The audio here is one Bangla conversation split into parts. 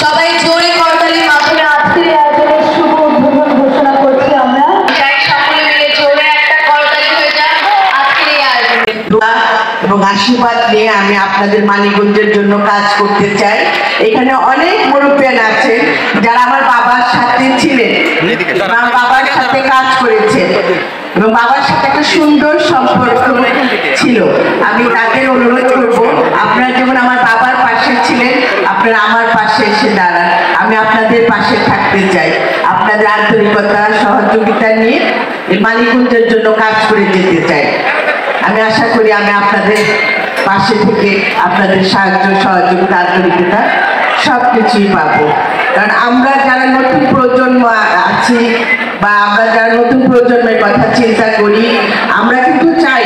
সবাই জোরে করতালির মাধ্যমে আজকের আয়োজনের শুভ উদ্বোধন ঘোষণা করছি আমরা। চাই সকলে মিলে জোরে একটা করতালি হয়ে যাক আজকের এই আয়োজনে। দোয়া এবং আশীর্বাদ নিয়ে আমি আপনাদের মানিকগঞ্জের জন্য কাজ করতে চাই। এখানে অনেক মুরব্বিয়ান আছেন যারা আমার বাবার সাথে ছিলেন, আমার বাবার সাথে কাজ করেছেন এবং বাবার সাথে একটা সুন্দর সম্পর্ক ছিল। আমি তাদের অনুরোধ করব, আপনারা যেমন আমার বাবার পাশে ছিলেন, আপনারা আমার পাশে এসে দাঁড়ান। আমি আপনাদের পাশে থাকতে চাই, আপনাদের আন্তরিকতা সহযোগিতা নিয়ে মানিকগঞ্জের জন্য কাজ করে যেতে চাই। আমি আশা করি আমি আপনাদের পাশে থেকে আপনাদের সাহায্য সহযোগিতা আন্তরিকতা সব কিছুই পাবো। কারণ আমরা যারা নতুন প্রজন্ম আছি বা আমরা যারা নতুন প্রজন্মের কথা চিন্তা করি, আমরা কিন্তু চাই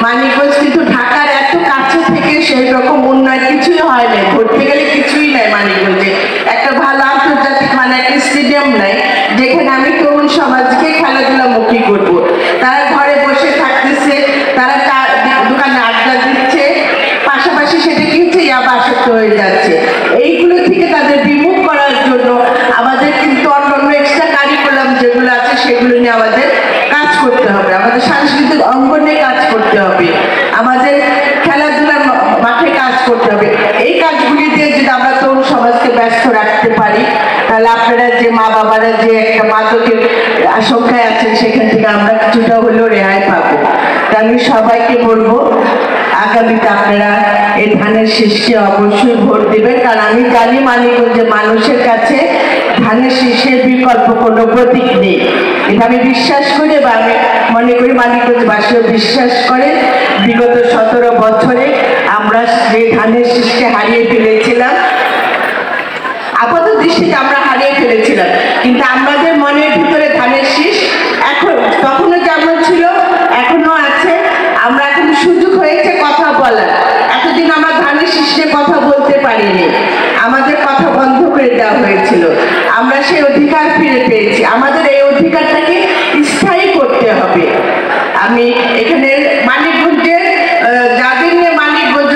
মানিকগঞ্জ কিন্তু ঢাকার এত কাছে থেকে সেই রকম উন্নয়ন কিছুই হয় না, ধরতে গেলে কিছুই নাই। মানিকগঞ্জে একটা ভালো আন্তর্জাতিক মানে একটা স্টেডিয়াম নাই যেখানে আমি তরুণ সমাজকে খেলাধুলামুখী করবো। তারা ঘরে বসে থাকতেছে, তারা দোকানে আড্ডা দিচ্ছে, পাশাপাশি সেটা কি হচ্ছে আসক্ত হয়ে যাচ্ছে। এইগুলো থেকে তাদের বিমুখ করার জন্য আমাদের কিন্তু অন্যান্য এক্সট্রা কারিকুলাম যেগুলো আছে সেগুলো নিয়ে আমাদের কাজ করতে হবে, আমাদের সাংস্কৃতিক অঙ্গনে কাজ করতে হবে, আমাদের খেলাধুলার মাঠে কাজ করতে হবে। এই কাজগুলি দিয়ে যদি আমরা তরুণ সমাজকে ব্যস্ত রাখতে পারি, তাহলে আপনারা যে মা বাবারা যে একটা মাদকের আশঙ্কায় আছেন সেখান থেকে আমরা কিছুটা হলেও রেহাই পাবো। তা আমি সবাইকে বলবো আগামীতে আপনারা এই ধানের শীষকে অবশ্যই ভোট দেবেন, কারণ আমি জানি মানিকগঞ্জের মানুষের কাছে ধানের শীষের বিকল্প কোনো প্রতীক নেই। এটা আমি বিশ্বাস করি বা আমি মনে করি মানিকগঞ্জবাসীও বিশ্বাস করে। বিগত 17 বছরে আমরা যে ধানের শীষকে হারিয়ে ফেলেছিলাম, আপাত দৃষ্টিতে আমরা হারিয়ে ফেলেছিলাম, কিন্তু আমাদের মনের ভিতরে ধানের শীষ এখন তখনও যেমন ছিল এখনো আছে। আমরা এখন সুযোগ হয়েছে কথা বলার। এতদিন আমরা ধানের শীষ নিয়ে কথা বলতে পারিনি, আমাদের কথা বন্ধ করে দেওয়া হয়েছিল। আমরা সেই অধিকার ফিরে পেয়েছি, আমাদের এই অধিকারটাকে স্থায়ী করতে হবে। আমি এখানে মানিকগঞ্জের যাদের নিয়ে মানিকগঞ্জ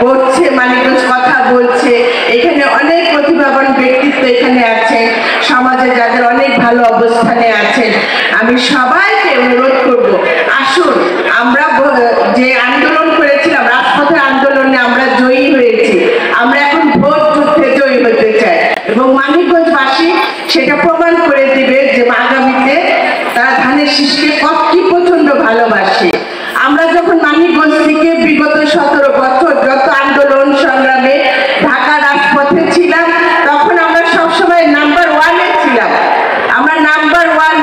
বলছে, মানিকগঞ্জ কথা বলছে, এখানে অনেক প্রতিভাবান ব্যক্তিত্ব এখানে আছে, সমাজে যাদের অনেক ভালো অবস্থানে আছেন। আমি সবাইকে অনুরোধ করব, আসুন আমরা যে আন্দোলন করেছিলাম, রাজপথের আন্দোলনে আমরা জয়ী হয়েছি, আমরা এখন ভোট যুদ্ধে জয়ী হতে চাই এবং মানিকগঞ্জবাসী সেটা প্রমাণ করে দিবে যে আগামীতে তারা ধানের শীষকে কি প্রচন্ড ভালোবাসে। আমরা যখন মানিকগঞ্জ থেকে বিগত 17 বছর যত আন্দোলন সংগ্রামে ঢাকা রাজপথে ছিলাম, তখন আমরা সবসময় নাম্বার 1-এ ছিলাম। আমরা নাম্বার 1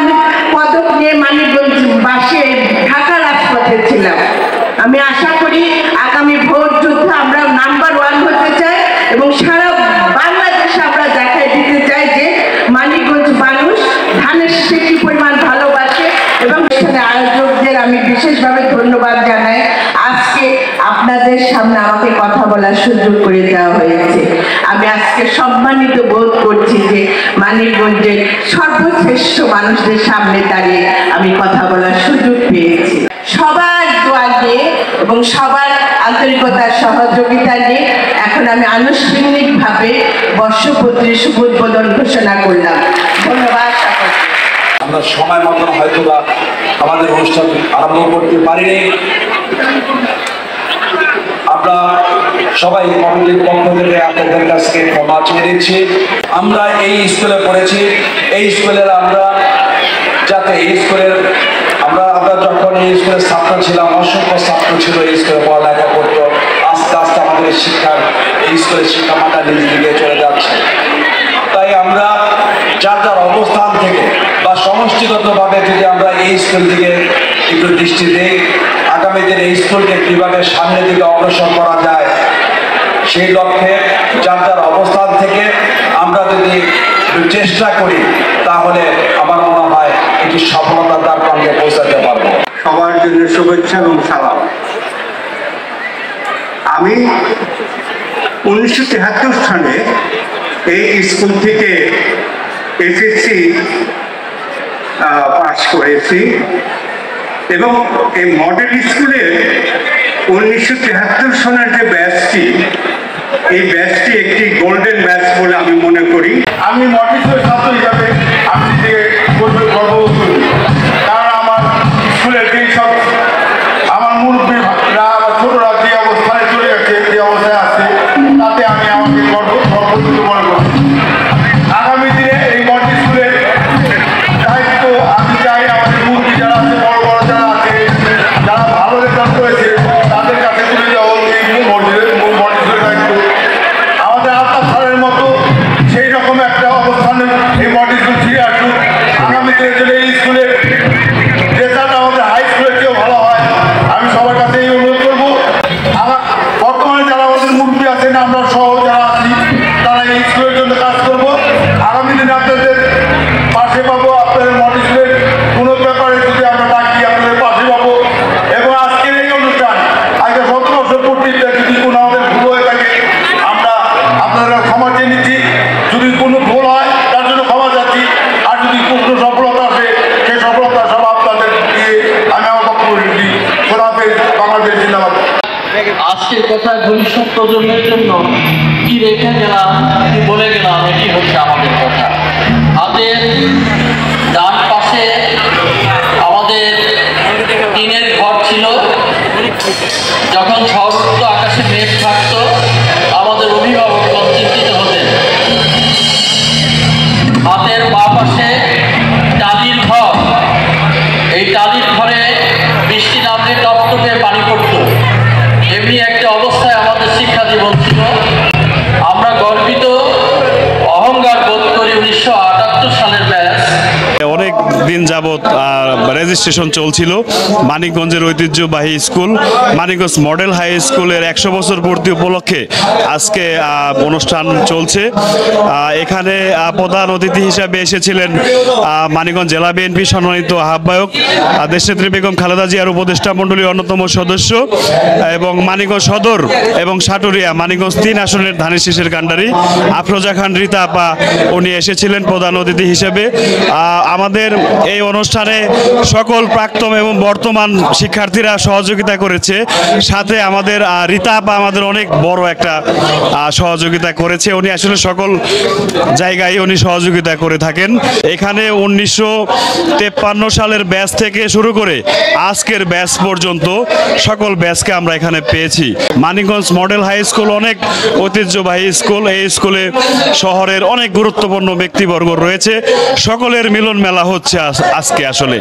পদক নিয়ে মানিকগঞ্জবাসী ঢাকা রাজপথে ছিলাম। আমি আশা করি আগামী ভোট যুদ্ধে আমরা নাম্বার 1 হতে চাই এবং সারা বাংলাদেশে আমরা দেখাই দিতে চাই যে মানিকগঞ্জ মানুষ ধানের শীষকে কি পরিমাণ ভালোবাসে। এবং এখানে আয়োজকদের আমি বিশেষভাবে ধন্যবাদ জানাই, আজকে আপনাদের সামনে আমাকে কথা বলার সুযোগ করে দেওয়া হয়েছে। আমি আজকে সম্মানিত বোধ করছি যে মানিকগঞ্জের সর্বশ্রেষ্ঠ মানুষদের সামনে দাঁড়িয়ে আমি কথা বলার সুযোগ পেয়েছি। সবার দোয়া নিয়ে এবং সবার আন্তরিকতার সহযোগিতা নিয়ে এখন আমি আনুষ্ঠানিকভাবে বর্ষপত্রী শুভ উদ্বোধন ঘোষণা করলাম। ধন্যবাদ সকলকে। আমরা সময় মতন হয়তো বা আমাদের অনুষ্ঠান আরম্ভ করতে পারিনি। আমরা সবাই কমিটির পক্ষ থেকে আপনাদের কাছে ক্ষমা চেয়ে দিচ্ছি। আমরা এই স্কুলে পড়েছি, এই স্কুলের আমরা যাতে এই স্কুলের আমরা যখন এই স্কুলের ছাত্র ছিলাম, অসংখ্য ছাত্র ছিল এই স্কুলে পড়ালেখা করতো। আস্তে আস্তে আমাদের শিক্ষার এই স্কুলের শিক্ষামানটা নিজ দিকে চলে যাচ্ছে। তাই আমরা যার যার অবস্থান থেকে বা সমষ্টিগতভাবে যদি আমরা এই স্কুল দিকে একটু দৃষ্টি দিই, আগামী দিনে এই স্কুলকে কীভাবে সামনের দিকে অগ্রসর করা যায় সেই লক্ষ্যে যার যার অবস্থান থেকে আমরা যদি চেষ্টা করি, তাহলে আমার মনে হয় এটি সফলতার দ্বার প্রান্তে পৌঁছাতে পারবো। সবার জন্য শুভেচ্ছা এবং সালাম। আমি 1973 সালে এই স্কুল থেকে এসএসসি পাস করেছি এবং এই মডেল স্কুলের 1973 সনের যে ব্যাচটি এই ব্যাচটি একটি গোল্ডেন ব্যাচ বলে আমি মনে করি। আমি মটিসের ছাত্র হিসাবে আমি নিজেকে গর্ববোধ করি, কারণ আমার স্কুলের যেই সব আমার মুরব্বীরা ছোটরা যে অবস্থায় চলে গেছে, যে অবস্থায় আছে, তাতে আমি আমাকে গর্ববোধ মনে করি। আগামী দিনে এই মটি স্কুলের দায়িত্ব আমি চাই আমাদের মুরব্বী যারা আছে, বড় বড় যারা আছে, যারা ভালো রেজাল্ট করেছে, তাদের কাছে তুলে দেওয়া এই মটি স্কুলের দায়িত্ব। আমাদের আলতাফ স্যারের মতো সেই রকম একটা অবস্থানে এই মডেল স্কুল ফিরে আসুক। আগামী দিনের জন্য এই স্কুলের রেজাল্ট আমাদের হাই স্কুলের চেয়েও ভালো হয়, আমি সবার কাছে এই অনুরোধ করবো। বর্তমানে যারা আমাদের মুরব্বী আছেন, আমরা সহ যারা আছি, তারা এই স্কুলের জন্য কাজ করবো। আগামী দিনে আপনাদের পাশে পাবো, আপনাদের মডেল স্কুলের কোনো ব্যাপারে যদি আমরা ডাকি আপনাদের পাশে পাবো। এবং আজকের এই অনুষ্ঠান আজকে 17 বছর পূর্তিতে যদি কোনো আমাদের ভুল হয়ে থাকে আমরা আপনারা ক্ষমা চেয়ে নিচ্ছি। যদি কোনো ভুল হয় তার জন্য ক্ষমা চাচ্ছি, আর যদি কোনো সফলতা আসে সেই সফলতা সব আপনাদের দিয়ে আমি আমার বক্তব্য দিচ্ছি। খোদাফেজ, বাংলাদেশ জিন্দাবাদ। আজকের কথা ভবিষ্যৎ প্রজন্মের জন্য কি রেখে গেলাম, কি বলে গেলাম, এটি হচ্ছে আমাদের কথা। হাতের ডান পাশে আমাদের টিনের ঘর ছিল। যখন ঝড় আকাশে মেঘ থাকতো, আমাদের অভিভাবকগণ চিন্তিত হতেন। হাতের বাঁ পাশে টালির ঘর, এই টালির ঘরে বৃষ্টি নামলে টপটপে পানি পড়তো। এমনি একটা অবস্থায় আমাদের শিক্ষা জীবন ছিল। আমরা গর্বিত, অহংকার বোধ করি 1978 সালের ব্যাচ। অনেক দিন যাবৎ রেজিস্ট্রেশন চলছিল মানিকগঞ্জের ঐতিহ্যবাহী স্কুল মানিকগঞ্জ মডেল হাই স্কুলের 100 বছর পূর্তি উপলক্ষে আজকে অনুষ্ঠান চলছে। এখানে প্রধান অতিথি হিসাবে এসেছিলেন মানিকগঞ্জ জেলা বিএনপি সম্মানিত আহ্বায়ক দেশনেত্রী বেগম খালেদা জিয়ার উপদেষ্টা মণ্ডলীর অন্যতম সদস্য এবং মানিকগঞ্জ সদর এবং সাটুরিয়া মানিকগঞ্জ 3 আসনের ধানের শীষের কাণ্ডারি আফরোজা খান রীতা আপা, উনি এসেছিলেন প্রধান অতিথি হিসেবে। আমাদের এই অনুষ্ঠানে সকল প্রাক্তন এবং বর্তমান শিক্ষার্থীরা সহযোগিতা করেছে। সাথে আমাদের রীতা আপা আমাদের অনেক বড় একটা সহযোগিতা করেছে। উনি আসলে সকল জায়গায় উনি সহযোগিতা করে থাকেন। এখানে 1953 সালের ব্যাচ থেকে শুরু করে আজকের ব্যাচ পর্যন্ত সকল ব্যাচকে আমরা এখানে পেয়েছি। মানিকগঞ্জ মডেল হাই স্কুল অনেক ঐতিহ্যবাহী স্কুল। এই স্কুলে শহরের অনেক গুরুত্বপূর্ণ ব্যক্তিবর্গ রয়েছে। সকলের মিলন মেলা হচ্ছে আজকে আসলে।